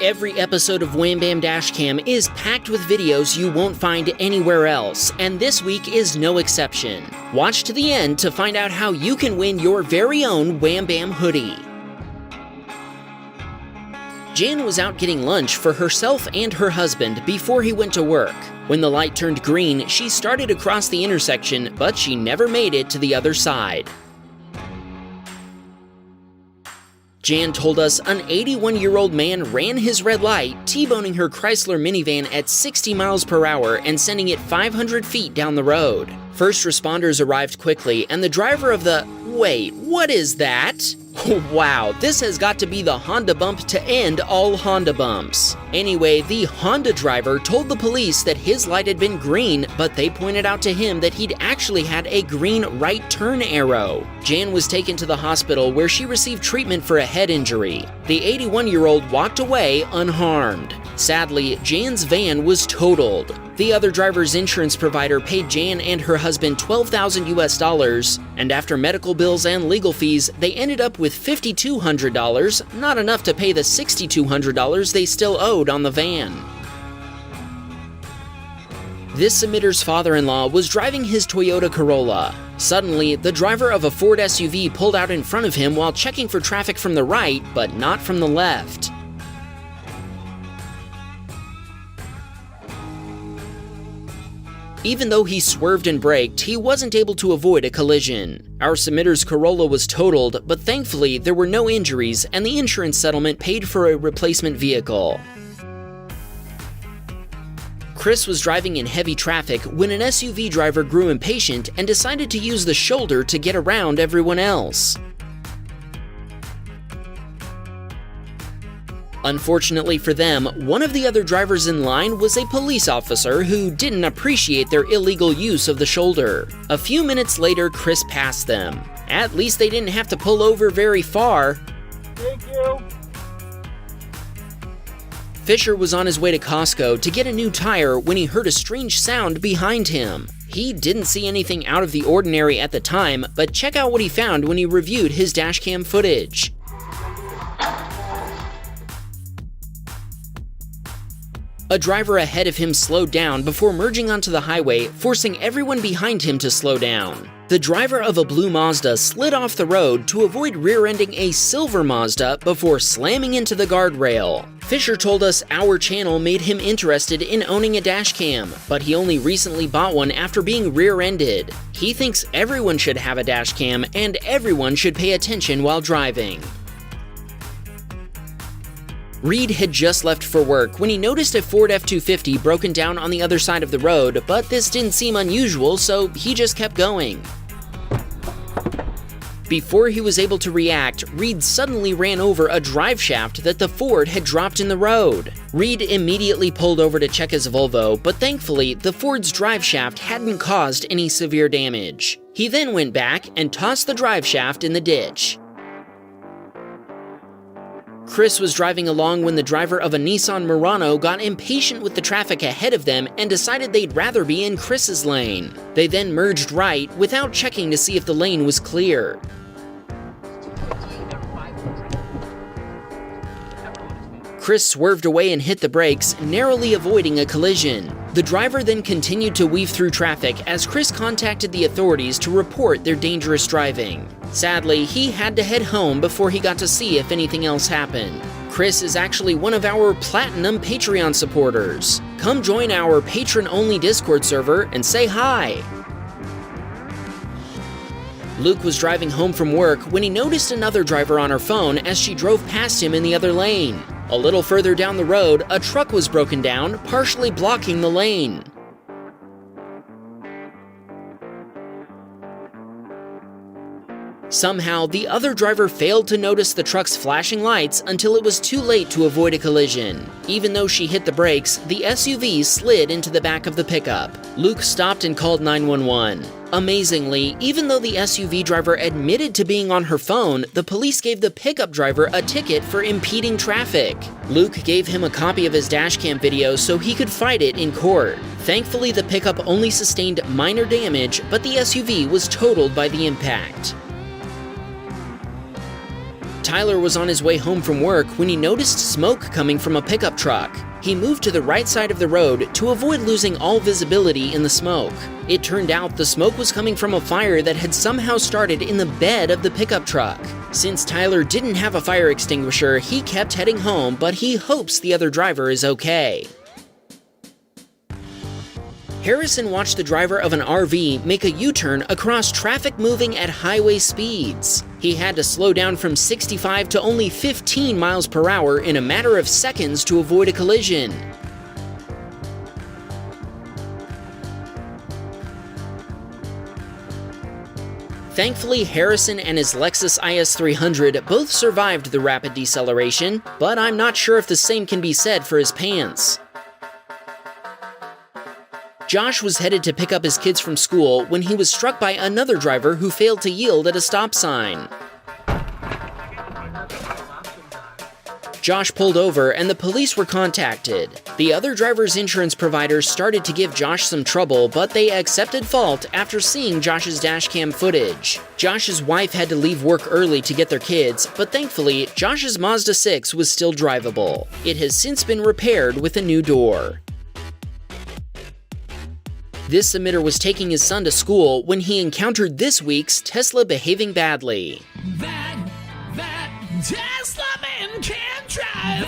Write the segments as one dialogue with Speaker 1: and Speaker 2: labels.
Speaker 1: Every episode of Wham Bam Dashcam is packed with videos you won't find anywhere else, and this week is no exception. Watch to the end to find out how you can win your very own Wham Bam hoodie. Jan was out getting lunch for herself and her husband before he went to work. When the light turned green, she started across the intersection, but she never made it to the other side. Jan told us an 81-year-old man ran his red light, T-boning her Chrysler minivan at 60 miles per hour and sending it 500 feet down the road. First responders arrived quickly, and the driver of the... Wait, what is that? Wow, this has got to be the Honda bump to end all Honda bumps. Anyway, the Honda driver told the police that his light had been green, but they pointed out to him that he'd actually had a green right turn arrow. Jan was taken to the hospital where she received treatment for a head injury. The 81-year-old walked away unharmed. Sadly, Jan's van was totaled. The other driver's insurance provider paid Jan and her husband $12,000, and after medical bills and legal fees, they ended up with $5,200, not enough to pay the $6,200 they still owed on the van. This submitter's father-in-law was driving his Toyota Corolla. Suddenly, the driver of a Ford SUV pulled out in front of him while checking for traffic from the right, but not from the left. Even though he swerved and braked, he wasn't able to avoid a collision. Our submitter's Corolla was totaled, but thankfully there were no injuries and the insurance settlement paid for a replacement vehicle. Chris was driving in heavy traffic when an SUV driver grew impatient and decided to use the shoulder to get around everyone else. Unfortunately for them, one of the other drivers in line was a police officer who didn't appreciate their illegal use of the shoulder. A few minutes later, Chris passed them. At least they didn't have to pull over very far.
Speaker 2: Thank you.
Speaker 1: Fisher was on his way to Costco to get a new tire when he heard a strange sound behind him. He didn't see anything out of the ordinary at the time, but check out what he found when he reviewed his dashcam footage. A driver ahead of him slowed down before merging onto the highway, forcing everyone behind him to slow down. The driver of a blue Mazda slid off the road to avoid rear-ending a silver Mazda before slamming into the guardrail. Fisher told us our channel made him interested in owning a dashcam, but he only recently bought one after being rear-ended. He thinks everyone should have a dashcam and everyone should pay attention while driving. Reed had just left for work when he noticed a Ford F-250 broken down on the other side of the road, but this didn't seem unusual, so he just kept going. Before he was able to react, Reed suddenly ran over a drive shaft that the Ford had dropped in the road. Reed immediately pulled over to check his Volvo, but thankfully, the Ford's drive shaft hadn't caused any severe damage. He then went back and tossed the drive shaft in the ditch. Chris was driving along when the driver of a Nissan Murano got impatient with the traffic ahead of them and decided they'd rather be in Chris's lane. They then merged right without checking to see if the lane was clear. Chris swerved away and hit the brakes, narrowly avoiding a collision. The driver then continued to weave through traffic as Chris contacted the authorities to report their dangerous driving. Sadly, he had to head home before he got to see if anything else happened. Chris is actually one of our Platinum Patreon supporters. Come join our patron-only Discord server and say hi! Luke was driving home from work when he noticed another driver on her phone as she drove past him in the other lane. A little further down the road, a truck was broken down, partially blocking the lane. Somehow, the other driver failed to notice the truck's flashing lights until it was too late to avoid a collision. Even though she hit the brakes, the SUV slid into the back of the pickup. Luke stopped and called 911. Amazingly, even though the SUV driver admitted to being on her phone, the police gave the pickup driver a ticket for impeding traffic. Luke gave him a copy of his dashcam video so he could fight it in court. Thankfully, the pickup only sustained minor damage, but the SUV was totaled by the impact. Tyler was on his way home from work when he noticed smoke coming from a pickup truck. He moved to the right side of the road to avoid losing all visibility in the smoke. It turned out the smoke was coming from a fire that had somehow started in the bed of the pickup truck. Since Tyler didn't have a fire extinguisher, he kept heading home, but he hopes the other driver is okay. Harrison watched the driver of an RV make a U-turn across traffic moving at highway speeds. He had to slow down from 65 to only 15 miles per hour in a matter of seconds to avoid a collision. Thankfully, Harrison and his Lexus IS 300 both survived the rapid deceleration, but I'm not sure if the same can be said for his pants. Josh was headed to pick up his kids from school when he was struck by another driver who failed to yield at a stop sign. Josh pulled over and the police were contacted. The other driver's insurance providers started to give Josh some trouble, but they accepted fault after seeing Josh's dashcam footage. Josh's wife had to leave work early to get their kids, but thankfully, Josh's Mazda 6 was still drivable. It has since been repaired with a new door. This submitter was taking his son to school when he encountered this week's Tesla behaving badly.
Speaker 2: That Tesla man can't drive.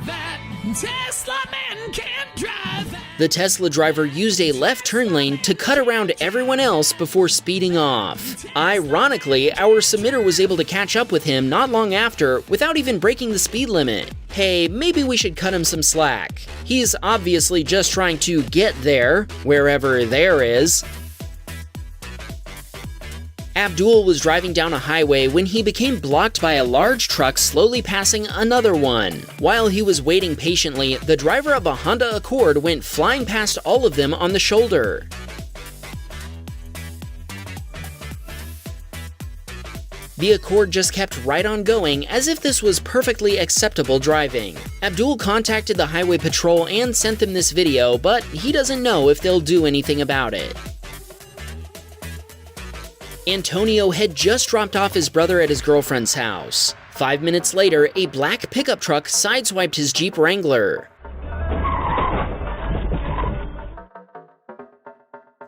Speaker 2: That Tesla man can't drive.
Speaker 1: The Tesla driver used a left turn lane to cut around everyone else before speeding off. Ironically, our submitter was able to catch up with him not long after without even breaking the speed limit. Hey, maybe we should cut him some slack. He's obviously just trying to get there, wherever there is. Abdul was driving down a highway when he became blocked by a large truck slowly passing another one. While he was waiting patiently, the driver of a Honda Accord went flying past all of them on the shoulder. The Accord just kept right on going as if this was perfectly acceptable driving. Abdul contacted the highway patrol and sent them this video, but he doesn't know if they'll do anything about it. Antonio had just dropped off his brother at his girlfriend's house. 5 minutes later, a black pickup truck sideswiped his Jeep Wrangler.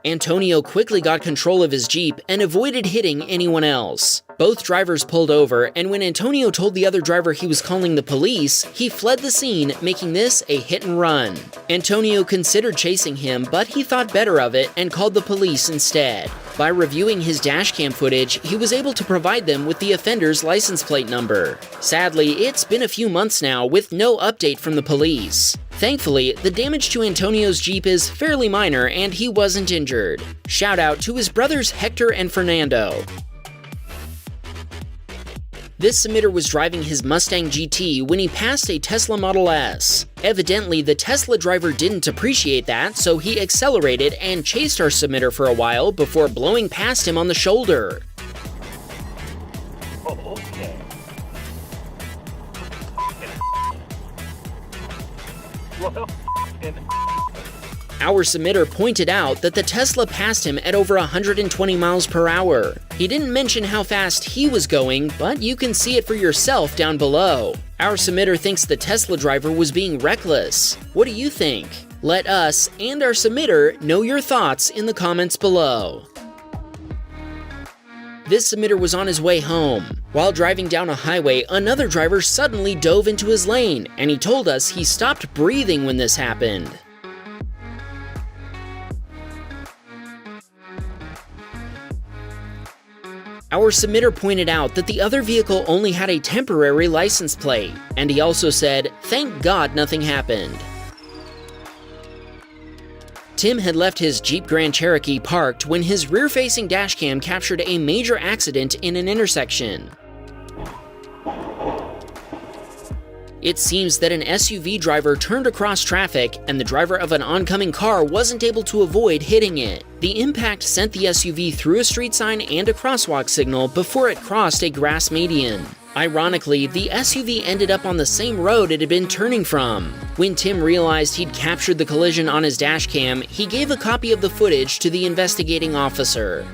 Speaker 1: Antonio quickly got control of his Jeep and avoided hitting anyone else. Both drivers pulled over, and when Antonio told the other driver he was calling the police, he fled the scene, making this a hit and run. Antonio considered chasing him, but he thought better of it and called the police instead. By reviewing his dashcam footage, he was able to provide them with the offender's license plate number. Sadly, it's been a few months now with no update from the police. Thankfully, the damage to Antonio's Jeep is fairly minor and he wasn't injured. Shout out to his brothers Hector and Fernando. This submitter was driving his Mustang GT when he passed a Tesla Model S. Evidently, the Tesla driver didn't appreciate that, so he accelerated and chased our submitter for a while before blowing past him on the shoulder. Our submitter pointed out that the Tesla passed him at over 120 miles per hour. He didn't mention how fast he was going, but you can see it for yourself down below. Our submitter thinks the Tesla driver was being reckless. What do you think? Let us and our submitter know your thoughts in the comments below. This submitter was on his way home. While driving down a highway, another driver suddenly dove into his lane, and he told us he stopped breathing when this happened. Our submitter pointed out that the other vehicle only had a temporary license plate, and he also said, "Thank God nothing happened." Tim had left his Jeep Grand Cherokee parked when his rear-facing dashcam captured a major accident in an intersection. It seems that an SUV driver turned across traffic and the driver of an oncoming car wasn't able to avoid hitting it. The impact sent the SUV through a street sign and a crosswalk signal before it crossed a grass median. Ironically, the SUV ended up on the same road it had been turning from. When Tim realized he'd captured the collision on his dashcam, he gave a copy of the footage to the investigating officer.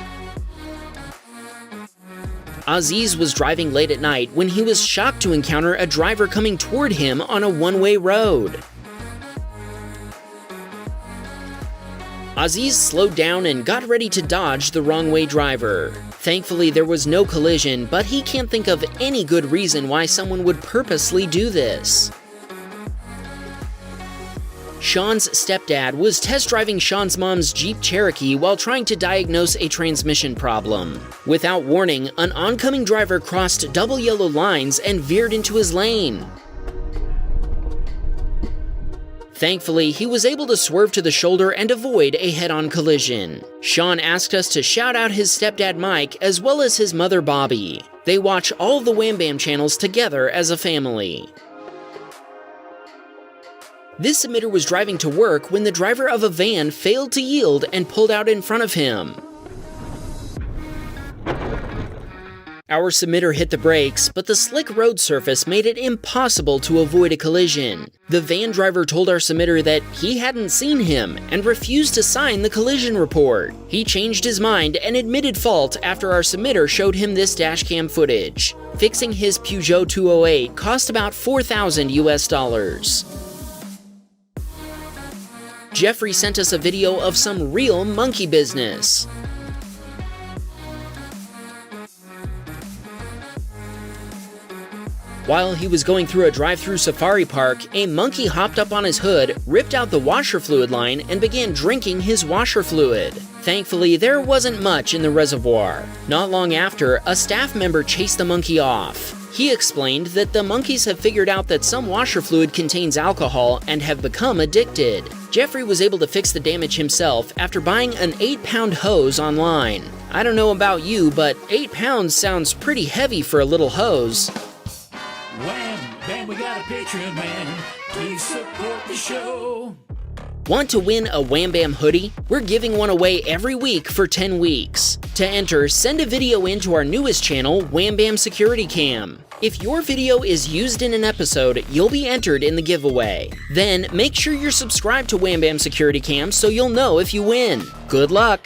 Speaker 1: Aziz was driving late at night when he was shocked to encounter a driver coming toward him on a one-way road. Aziz slowed down and got ready to dodge the wrong-way driver. Thankfully, there was no collision, but he can't think of any good reason why someone would purposely do this. Sean's stepdad was test driving Sean's mom's Jeep Cherokee while trying to diagnose a transmission problem. Without warning, an oncoming driver crossed double yellow lines and veered into his lane. Thankfully, he was able to swerve to the shoulder and avoid a head-on collision. Sean asked us to shout out his stepdad Mike as well as his mother Bobby. They watch all of the Wham Bam channels together as a family. This submitter was driving to work when the driver of a van failed to yield and pulled out in front of him. Our submitter hit the brakes, but the slick road surface made it impossible to avoid a collision. The van driver told our submitter that he hadn't seen him and refused to sign the collision report. He changed his mind and admitted fault after our submitter showed him this dashcam footage. Fixing his Peugeot 208 cost about $4,000 US. Jeffrey sent us a video of some real monkey business. While he was going through a drive-through safari park, a monkey hopped up on his hood, ripped out the washer fluid line, and began drinking his washer fluid. Thankfully, there wasn't much in the reservoir. Not long after, a staff member chased the monkey off. He explained that the monkeys have figured out that some washer fluid contains alcohol and have become addicted. Jeffrey was able to fix the damage himself after buying an 8-pound hose online. I don't know about you, but 8 pounds sounds pretty heavy for a little hose.
Speaker 2: Wham, bam, we got a Patreon, man. Please support the show.
Speaker 1: Want to win a Wham Bam hoodie? We're giving one away every week for 10 weeks. To enter, send a video in to our newest channel, Wham Bam Security Cam. If your video is used in an episode, you'll be entered in the giveaway. Then, make sure you're subscribed to Wham Bam Security Cam so you'll know if you win. Good luck!